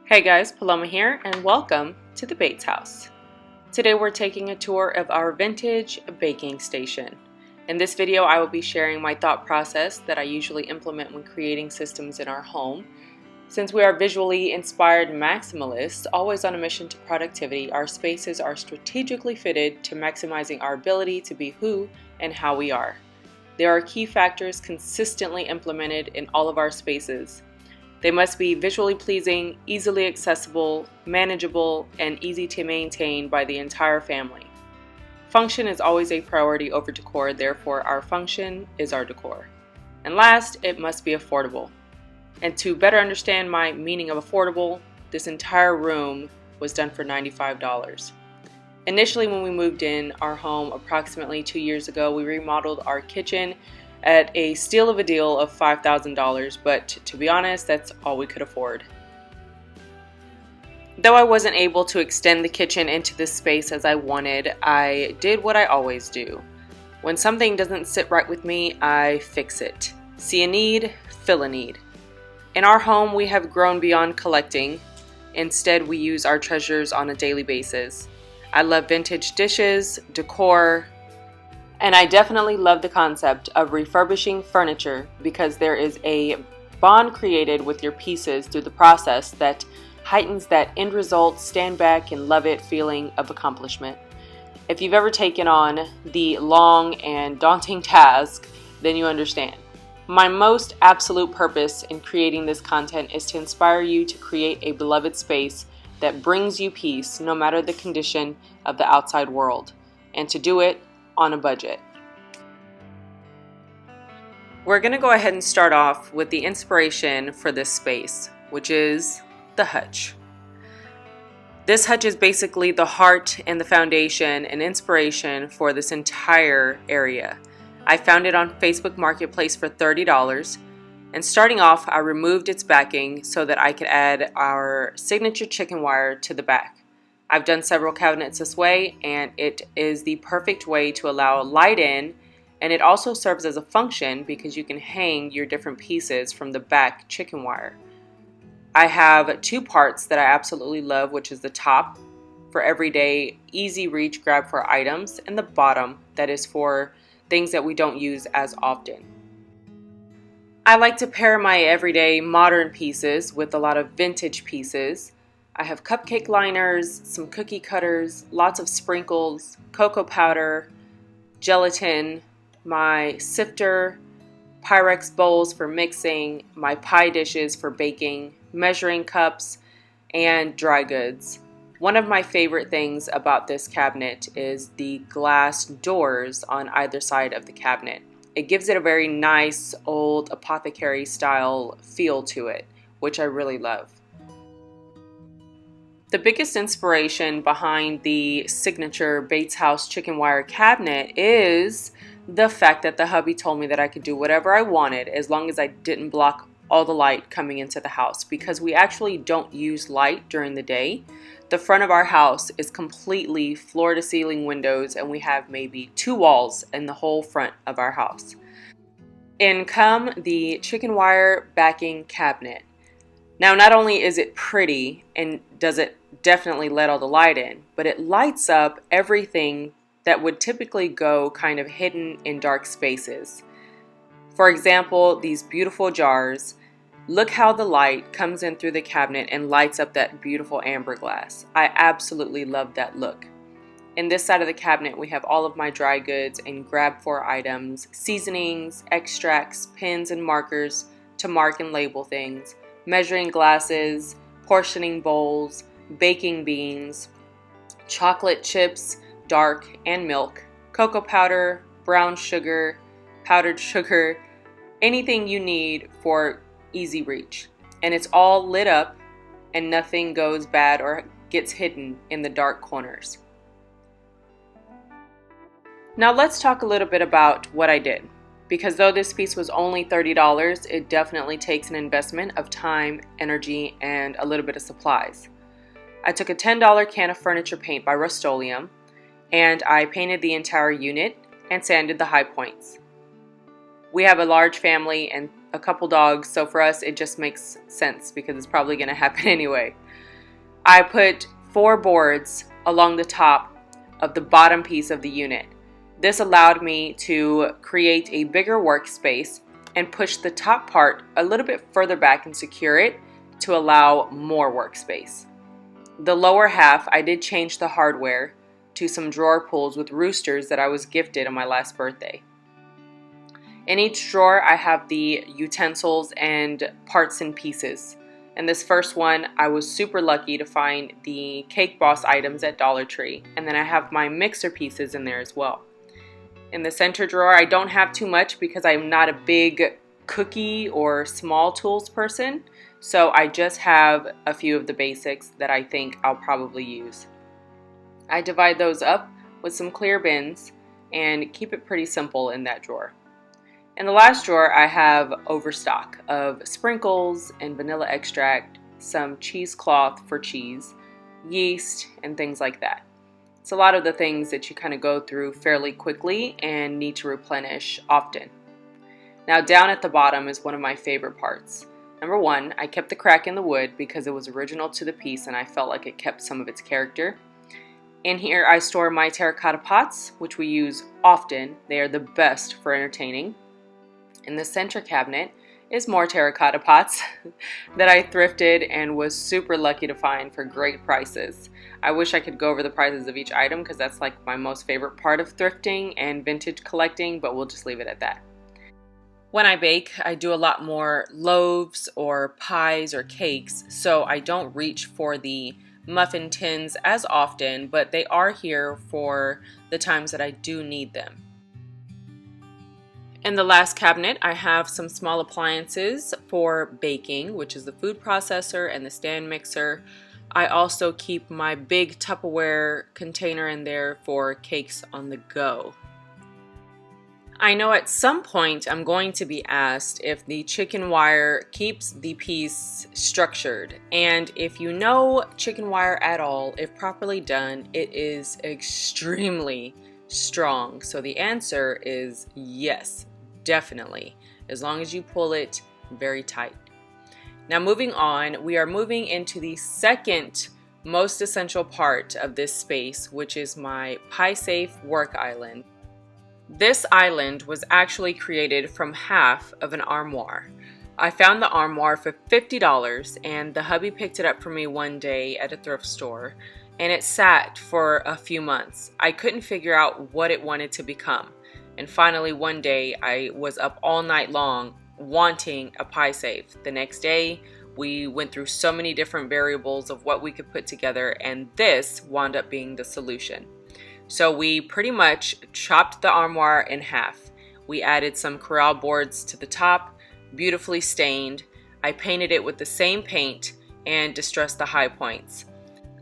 Hey guys, Paloma here and welcome to the Bates House. Today we're taking a tour of our vintage baking station. In this video I will be sharing my thought process that I usually implement when creating systems in our home. Since we are visually inspired maximalists, always on a mission to productivity, our spaces are strategically fitted to maximizing our ability to be who and how we are. There are key factors consistently implemented in all of our spaces. They must be visually pleasing, easily accessible, manageable, and easy to maintain by the entire family. Function is always a priority over decor, therefore our function is our decor. And last, it must be affordable. And to better understand my meaning of affordable, this entire room was done for $95. Initially, when we moved in our home approximately 2 years ago, we remodeled our kitchen at a steal of a deal of $5,000, but to be honest, that's all we could afford. Though I wasn't able to extend the kitchen into this space as I wanted, I did what I always do. When something doesn't sit right with me, I fix it. See a need, fill a need. In our home, we have grown beyond collecting. Instead, we use our treasures on a daily basis. I love vintage dishes, decor, and I definitely love the concept of refurbishing furniture because there is a bond created with your pieces through the process that heightens that end result, stand back and love it feeling of accomplishment. If you've ever taken on the long and daunting task, then you understand. My most absolute purpose in creating this content is to inspire you to create a beloved space that brings you peace no matter the condition of the outside world, and to do it on a budget. We're going to go ahead and start off with the inspiration for this space, which is the hutch. This hutch is basically the heart and the foundation and inspiration for this entire area. I found it on Facebook Marketplace for $30, and starting off I removed its backing so that I could add our signature chicken wire to the back. I've done several cabinets this way, and it is the perfect way to allow light in, and it also serves as a function because you can hang your different pieces from the back chicken wire. I have two parts that I absolutely love, which is the top for everyday easy reach grab for items, and the bottom that is for things that we don't use as often. I like to pair my everyday modern pieces with a lot of vintage pieces. I have cupcake liners, some cookie cutters, lots of sprinkles, cocoa powder, gelatin, my sifter, Pyrex bowls for mixing, my pie dishes for baking, measuring cups, and dry goods. One of my favorite things about this cabinet is the glass doors on either side of the cabinet. It gives it a very nice old apothecary style feel to it, which I really love. The biggest inspiration behind the signature Bates House chicken wire cabinet is the fact that the hubby told me that I could do whatever I wanted as long as I didn't block all the light coming into the house, because we actually don't use light during the day. The front of our house is completely floor to ceiling windows, and we have maybe 2 walls in the whole front of our house. In come the chicken wire backing cabinet. Now, not only is it pretty and does it definitely let all the light in, but it lights up everything that would typically go kind of hidden in dark spaces. For example, these beautiful jars. Look how the light comes in through the cabinet and lights up that beautiful amber glass. I absolutely love that look. In this side of the cabinet, we have all of my dry goods and grab for items, seasonings, extracts, pens and markers to mark and label things, measuring glasses, portioning bowls, baking beans, chocolate chips, dark and milk, cocoa powder, brown sugar, powdered sugar, anything you need for easy reach. And it's all lit up and nothing goes bad or gets hidden in the dark corners. Now let's talk a little bit about what I did. Because though this piece was only $30, it definitely takes an investment of time, energy, and a little bit of supplies. I took a $10 can of furniture paint by Rust-Oleum, and I painted the entire unit and sanded the high points. We have a large family and a couple dogs, so for us it just makes sense because it's probably going to happen anyway. I put 4 boards along the top of the bottom piece of the unit. This allowed me to create a bigger workspace and push the top part a little bit further back and secure it to allow more workspace. The lower half, I did change the hardware to some drawer pulls with roosters that I was gifted on my last birthday. In each drawer, I have the utensils and parts and pieces. In this first one, I was super lucky to find the Cake Boss items at Dollar Tree, and then I have my mixer pieces in there as well. In the center drawer, I don't have too much because I'm not a big cookie or small tools person, so I just have a few of the basics that I think I'll probably use. I divide those up with some clear bins and keep it pretty simple in that drawer. In the last drawer, I have overstock of sprinkles and vanilla extract, some cheesecloth for cheese, yeast, and things like that. It's a lot of the things that you kind of go through fairly quickly and need to replenish often. Now down at the bottom is one of my favorite parts. Number 1, I kept the crack in the wood because it was original to the piece and I felt like it kept some of its character. In here I store my terracotta pots, which we use often. They are the best for entertaining. In the center cabinet is more terracotta pots that I thrifted and was super lucky to find for great prices. I wish I could go over the prices of each item because that's like my most favorite part of thrifting and vintage collecting, but we'll just leave it at that. When I bake, I do a lot more loaves or pies or cakes, so I don't reach for the muffin tins as often, but they are here for the times that I do need them. In the last cabinet, I have some small appliances for baking, which is the food processor and the stand mixer. I also keep my big Tupperware container in there for cakes on the go. I know at some point I'm going to be asked if the chicken wire keeps the piece structured, and if you know chicken wire at all, if properly done, it is extremely strong. So the answer is yes, definitely, as long as you pull it very tight. Now moving on, we are moving into the second most essential part of this space, which is my pie-safe work island. This island was actually created from half of an armoire. I found the armoire for $50 and the hubby picked it up for me one day at a thrift store, and it sat for a few months. I couldn't figure out what it wanted to become, and finally one day I was up all night long wanting a pie safe. The next day we went through so many different variables of what we could put together, and this wound up being the solution. So we pretty much chopped the armoire in half. We added some corral boards to the top, beautifully stained. I painted it with the same paint and distressed the high points.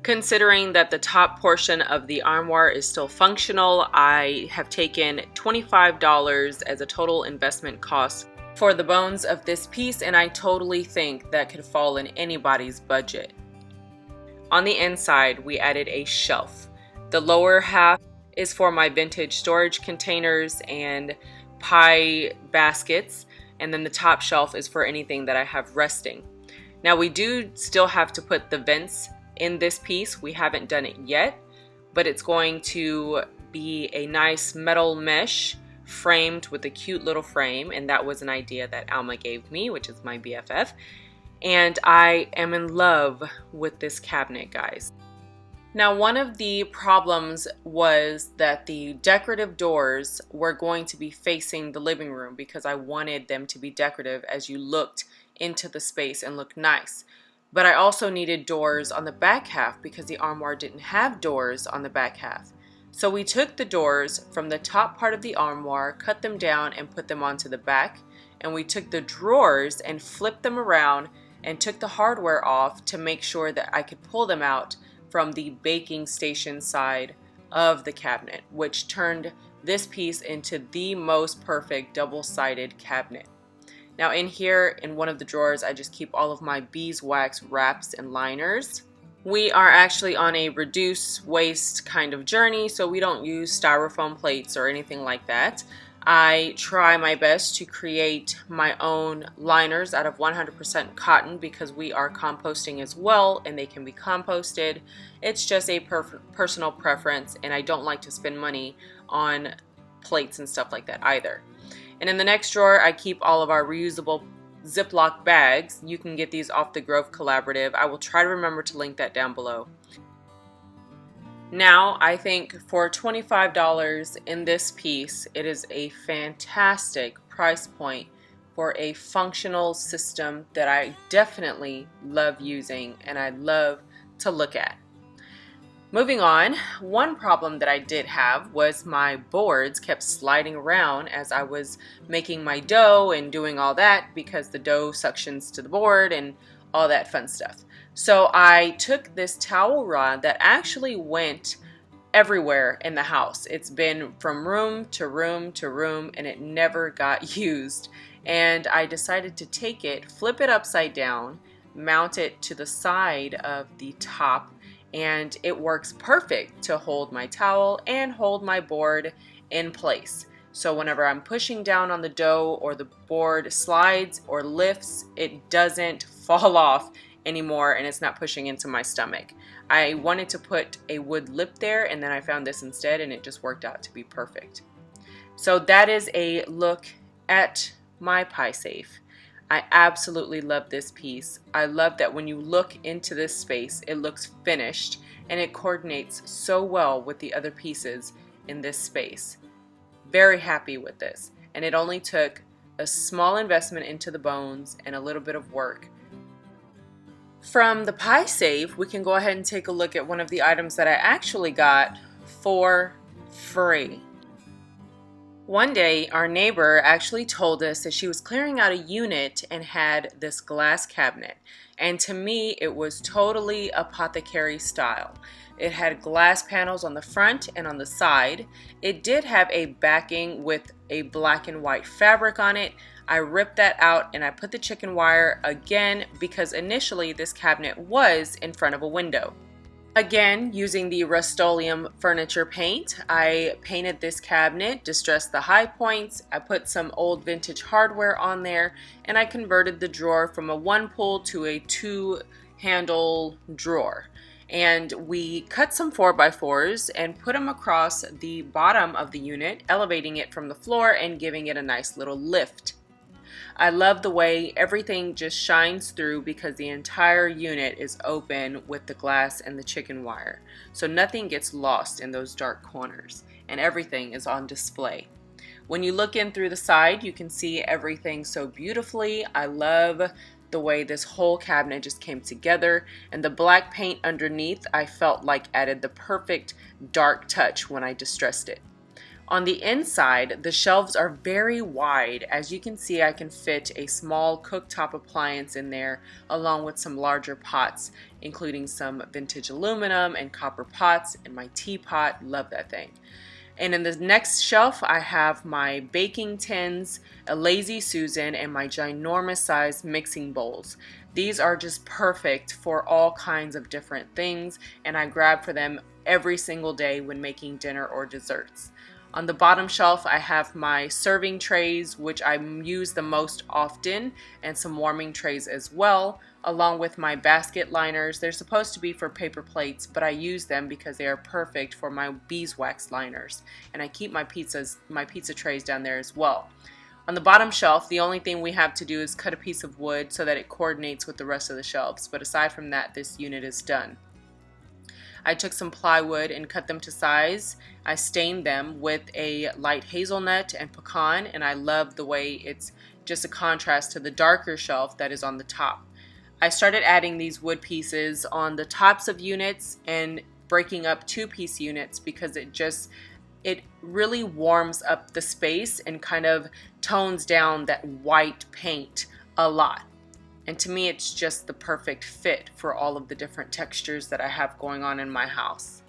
Considering that the top portion of the armoire is still functional, I have taken $25 as a total investment cost for the bones of this piece, and I totally think that could fall in anybody's budget. On the inside, we added a shelf. The lower half is for my vintage storage containers and pie baskets, and then the top shelf is for anything that I have resting. Now we do still have to put the vents in this piece. We haven't done it yet, but it's going to be a nice metal mesh framed with a cute little frame, and that was an idea that Alma gave me, which is my BFF, and I am in love with this cabinet, guys. Now, one of the problems was that the decorative doors were going to be facing the living room because I wanted them to be decorative as you looked into the space and look nice. But I also needed doors on the back half because the armoire didn't have doors on the back half. So we took the doors from the top part of the armoire, cut them down and put them onto the back, and we took the drawers and flipped them around and took the hardware off to make sure that I could pull them out from the baking station side of the cabinet, which turned this piece into the most perfect double-sided cabinet. Now in here, in one of the drawers, I just keep all of my beeswax wraps and liners. We are actually on a reduce waste kind of journey, so we don't use styrofoam plates or anything like that. I try my best to create my own liners out of 100% cotton because we are composting as well and they can be composted. It's just a personal preference, and I don't like to spend money on plates and stuff like that either. And in the next drawer, I keep all of our reusable Ziploc bags. You can get these off the Grove Collaborative. I will try to remember to link that down below. Now, I think for $25 in this piece, it is a fantastic price point for a functional system that I definitely love using and I love to look at. Moving on, one problem that I did have was my boards kept sliding around as I was making my dough and doing all that because the dough suctions to the board and all that fun stuff. So I took this towel rod that actually went everywhere in the house. It's been from room to room to room and it never got used. And I decided to take it, flip it upside down, mount it to the side of the top, and it works perfect to hold my towel and hold my board in place. So whenever I'm pushing down on the dough or the board slides or lifts, it doesn't fall off anymore and it's not pushing into my stomach. I wanted to put a wood lip there and then I found this instead and it just worked out to be perfect. So that is a look at my pie safe. I absolutely love this piece. I love that when you look into this space, it looks finished and it coordinates so well with the other pieces in this space. Very happy with this. And it only took a small investment into the bones and a little bit of work. From the pie safe, we can go ahead and take a look at one of the items that I actually got for free. One day, our neighbor actually told us that she was clearing out a unit and had this glass cabinet. And to me, it was totally apothecary style. It had glass panels on the front and on the side. It did have a backing with a black and white fabric on it. I ripped that out and I put the chicken wire again because initially this cabinet was in front of a window. Again, using the Rust-Oleum furniture paint, I painted this cabinet, distressed the high points, I put some old vintage hardware on there, and I converted the drawer from a one pull to a two handle drawer. And we cut some 4x4s and put them across the bottom of the unit, elevating it from the floor and giving it a nice little lift. I love the way everything just shines through because the entire unit is open with the glass and the chicken wire. So nothing gets lost in those dark corners and everything is on display. When you look in through the side, you can see everything so beautifully. I love the way this whole cabinet just came together, and the black paint underneath I felt like added the perfect dark touch when I distressed it. On the inside, the shelves are very wide. As you can see, I can fit a small cooktop appliance in there along with some larger pots, including some vintage aluminum and copper pots and my teapot. Love that thing. And in the next shelf, I have my baking tins, a Lazy Susan, and my ginormous size mixing bowls. These are just perfect for all kinds of different things, and I grab for them every single day when making dinner or desserts. On the bottom shelf, I have my serving trays, which I use the most often, and some warming trays as well, along with my basket liners. They're supposed to be for paper plates, but I use them because they are perfect for my beeswax liners. And I keep my pizza trays down there as well. On the bottom shelf, the only thing we have to do is cut a piece of wood so that it coordinates with the rest of the shelves. But aside from that, this unit is done. I took some plywood and cut them to size. I stained them with a light hazelnut and pecan, and I love the way it's just a contrast to the darker shelf that is on the top. I started adding these wood pieces on the tops of units and breaking up two-piece units because it really warms up the space and kind of tones down that white paint a lot. And to me, it's just the perfect fit for all of the different textures that I have going on in my house.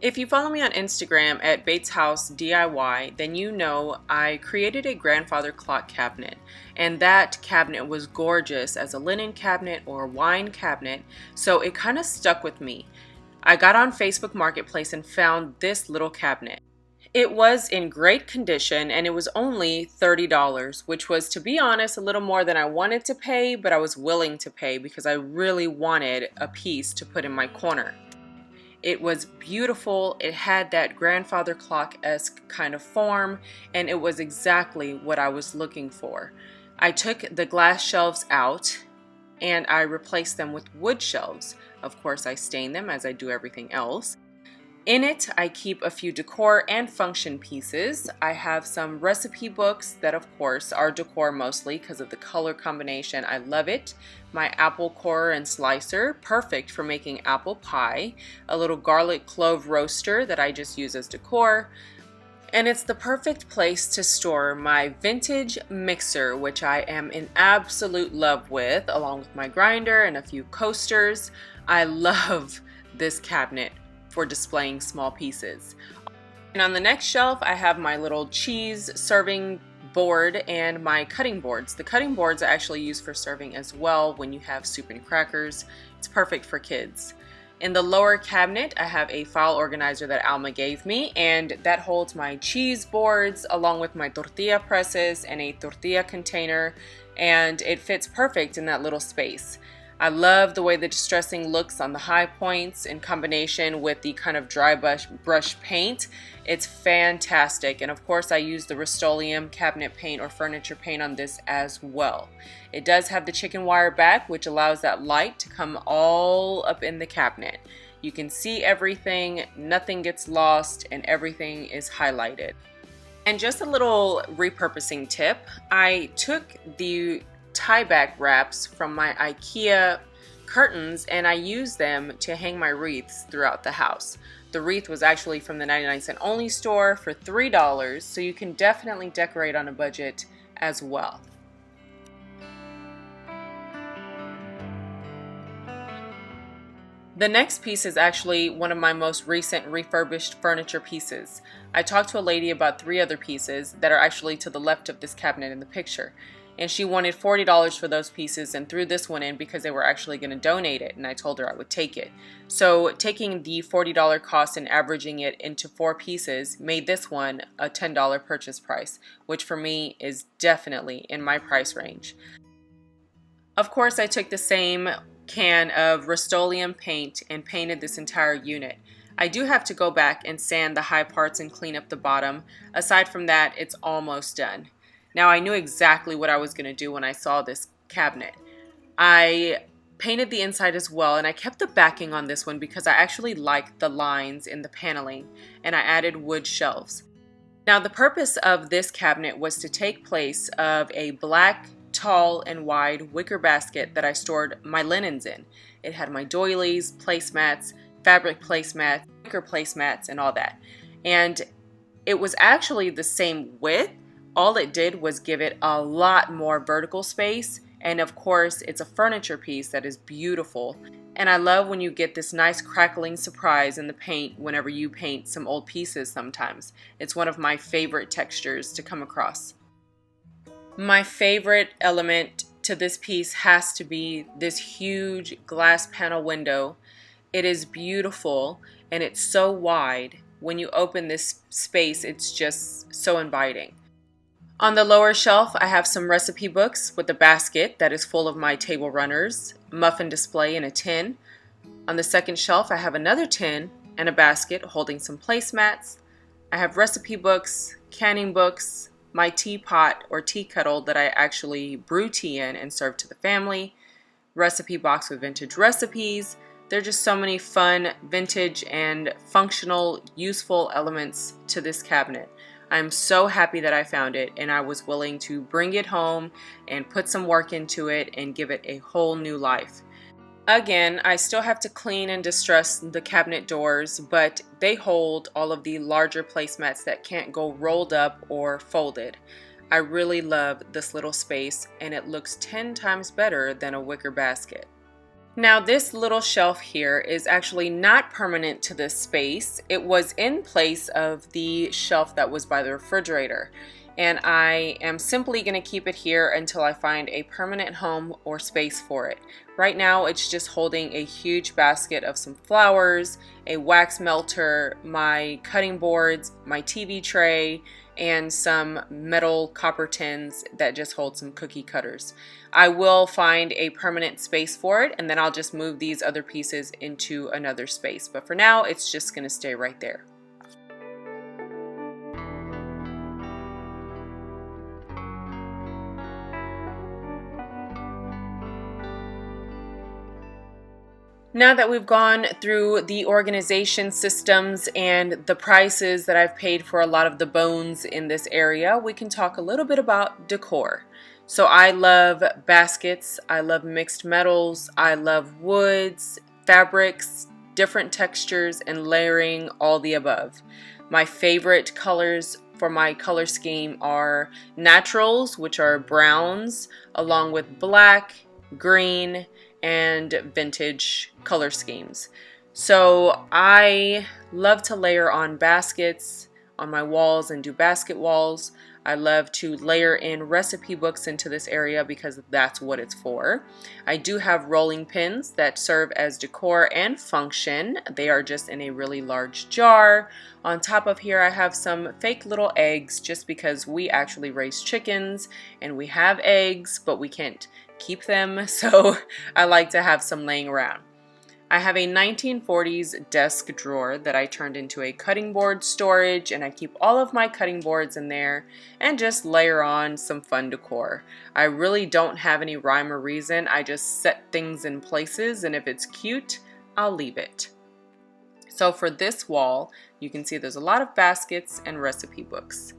If you follow me on Instagram at Bates House DIY, then you know I created a grandfather clock cabinet. And that cabinet was gorgeous as a linen cabinet or a wine cabinet, so it kind of stuck with me. I got on Facebook Marketplace and found this little cabinet. It was in great condition and it was only $30, which was, to be honest, a little more than I wanted to pay, but I was willing to pay because I really wanted a piece to put in my corner. It was beautiful. It had that grandfather clock-esque kind of form, and it was exactly what I was looking for. I took the glass shelves out and I replaced them with wood shelves. Of course, I stain them as I do everything else. In it, I keep a few decor and function pieces. I have some recipe books that, of course, are decor mostly because of the color combination. I love it. My apple corer and slicer, perfect for making apple pie. A little garlic clove roaster that I just use as decor. And it's the perfect place to store my vintage mixer, which I am in absolute love with, along with my grinder and a few coasters. I love this cabinet for displaying small pieces. And on the next shelf, I have my little cheese serving board and my cutting boards. The cutting boards are actually used for serving as well when you have soup and crackers. It's perfect for kids. In the lower cabinet, I have a file organizer that Alma gave me, and that holds my cheese boards along with my tortilla presses and a tortilla container, and it fits perfect in that little space. I love the way the distressing looks on the high points in combination with the kind of dry brush paint. It's fantastic, and of course I use the Rust-Oleum cabinet paint or furniture paint on this as well. It does have the chicken wire back, which allows that light to come all up in the cabinet. You can see everything, nothing gets lost, and everything is highlighted. And just a little repurposing tip, I took the tie back wraps from my IKEA curtains and I used them to hang my wreaths throughout the house. The wreath was actually from the 99-cent only store for $3, so you can definitely decorate on a budget as well. The next piece is actually one of my most recent refurbished furniture pieces. I talked to a lady about 3 other pieces that are actually to the left of this cabinet in the picture. And she wanted $40 for those pieces and threw this one in because they were actually going to donate it, and I told her I would take it. So taking the $40 cost and averaging it into 4 pieces made this one a $10 purchase price, which for me is definitely in my price range. Of course, I took the same can of Rust-Oleum paint and painted this entire unit. I do have to go back and sand the high parts and clean up the bottom. Aside from that, it's almost done. Now, I knew exactly what I was going to do when I saw this cabinet. I painted the inside as well, and I kept the backing on this one because I actually liked the lines in the paneling, and I added wood shelves. Now, the purpose of this cabinet was to take place of a black, tall, and wide wicker basket that I stored my linens in. It had my doilies, placemats, fabric placemats, wicker placemats, and all that. And it was actually the same width. All it did was give it a lot more vertical space, and of course it's a furniture piece that is beautiful. And I love when you get this nice crackling surprise in the paint whenever you paint some old pieces sometimes. It's one of my favorite textures to come across. My favorite element to this piece has to be this huge glass panel window. It is beautiful and it's so wide. When you open this space, it's just so inviting. On the lower shelf, I have some recipe books with a basket that is full of my table runners, muffin display in a tin. On the second shelf, I have another tin and a basket holding some placemats. I have recipe books, canning books, my teapot or tea kettle that I actually brew tea in and serve to the family, recipe box with vintage recipes. There are just so many fun, vintage, and functional, useful elements to this cabinet. I'm so happy that I found it, and I was willing to bring it home and put some work into it and give it a whole new life. Again, I still have to clean and distress the cabinet doors, but they hold all of the larger placemats that can't go rolled up or folded. I really love this little space, and it looks 10 times better than a wicker basket. Now, this little shelf here is actually not permanent to this space. It was in place of the shelf that was by the refrigerator. and I am simply going to keep it here until I find a permanent home or space for it. Right now it's just holding a huge basket of some flowers, a wax melter, my cutting boards, my TV tray, and some metal copper tins that just hold some cookie cutters. I will find a permanent space for it, and then I'll just move these other pieces into another space. But for now, it's just going to stay right there. Now that we've gone through the organization systems and the prices that I've paid for a lot of the bones in this area, we can talk a little bit about decor. So I love baskets, I love mixed metals, I love woods, fabrics, different textures, and layering, all the above. My favorite colors for my color scheme are naturals, which are browns, along with black, green, and vintage color schemes. So I love to layer on baskets on my walls and do basket walls. I love to layer in recipe books into this area because that's what it's for. I do have rolling pins that serve as decor and function. They are just in a really large jar. On top of here I have some fake little eggs just because we actually raise chickens and we have eggs, but we can't keep them, so I like to have some laying around. I have a 1940s desk drawer that I turned into a cutting board storage, and I keep all of my cutting boards in there and just layer on some fun decor. I really don't have any rhyme or reason. I just set things in places, and if it's cute, I'll leave it. So for this wall, you can see there's a lot of baskets and recipe books.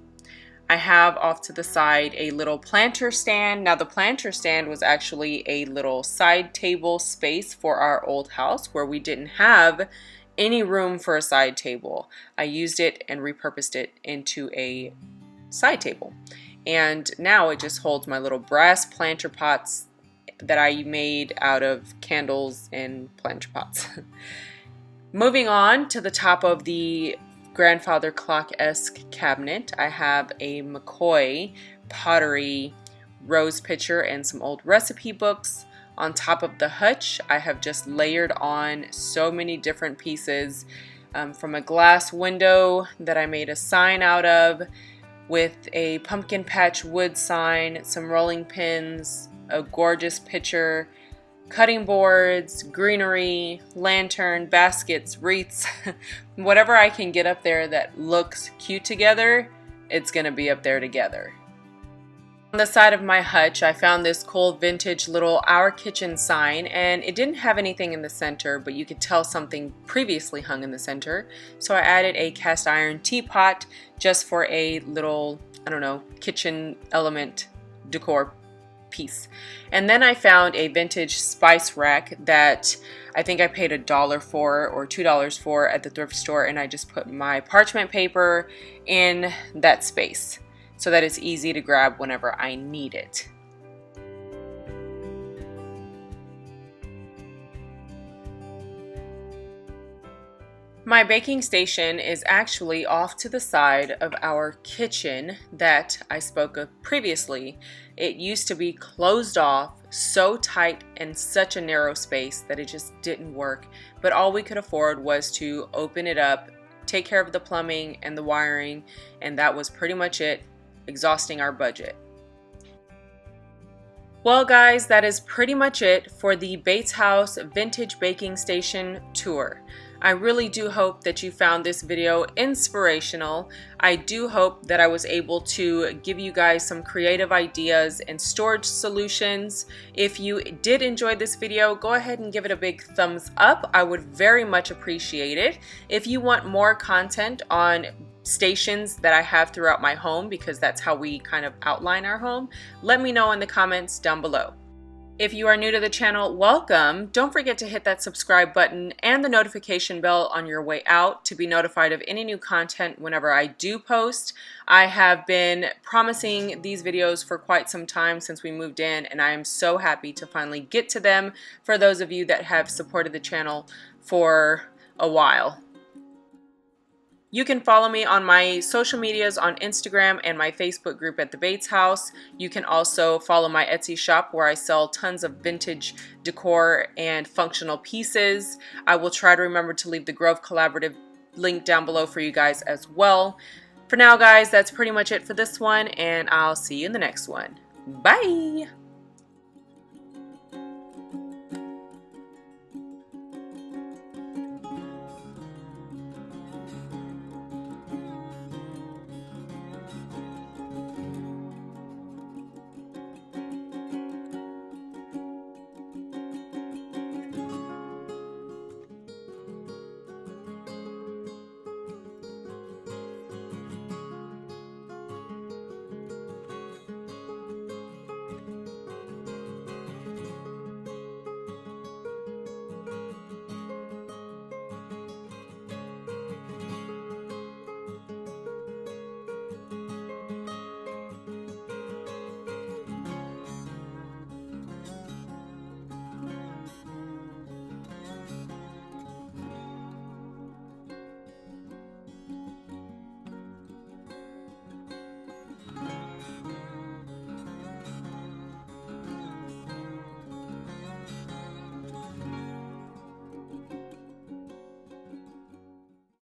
I have off to the side a little planter stand. Now the planter stand was actually a little side table space for our old house where we didn't have any room for a side table. I used it and repurposed it into a side table. And now it just holds my little brass planter pots that I made out of candles and planter pots. Moving on to the top of the grandfather clock-esque cabinet, I have a McCoy pottery rose pitcher and some old recipe books. On top of the hutch, I have just layered on so many different pieces, from a glass window that I made a sign out of with a pumpkin patch wood sign, some rolling pins, a gorgeous pitcher, cutting boards, greenery, lantern, baskets, wreaths, whatever I can get up there that looks cute together, it's gonna be up there together. On the side of my hutch, I found this cool vintage little Our Kitchen sign, and it didn't have anything in the center, but you could tell something previously hung in the center. So I added a cast iron teapot just for a little, I don't know, kitchen element decor piece. And then I found a vintage spice rack that I think I paid $1 for or $2 for at the thrift store, and I just put my parchment paper in that space so that it's easy to grab whenever I need it. My baking station is actually off to the side of our kitchen that I spoke of previously. It used to be closed off, so tight and such a narrow space that it just didn't work. But all we could afford was to open it up, take care of the plumbing and the wiring, and that was pretty much it, exhausting our budget. Well guys, that is pretty much it for the Bates House Vintage Baking Station tour. I really do hope that you found this video inspirational. I do hope that I was able to give you guys some creative ideas and storage solutions. If you did enjoy this video, go ahead and give it a big thumbs up. I would very much appreciate it. If you want more content on stations that I have throughout my home, because that's how we kind of outline our home, let me know in the comments down below. If you are new to the channel, welcome. Don't forget to hit that subscribe button and the notification bell on your way out to be notified of any new content whenever I do post. I have been promising these videos for quite some time since we moved in, and I am so happy to finally get to them for those of you that have supported the channel for a while. You can follow me on my social medias on Instagram and my Facebook group at the Bates House. You can also follow my Etsy shop where I sell tons of vintage decor and functional pieces. I will try to remember to leave the Grove Collaborative link down below for you guys as well. For now, guys, that's pretty much it for this one, and I'll see you in the next one. Bye!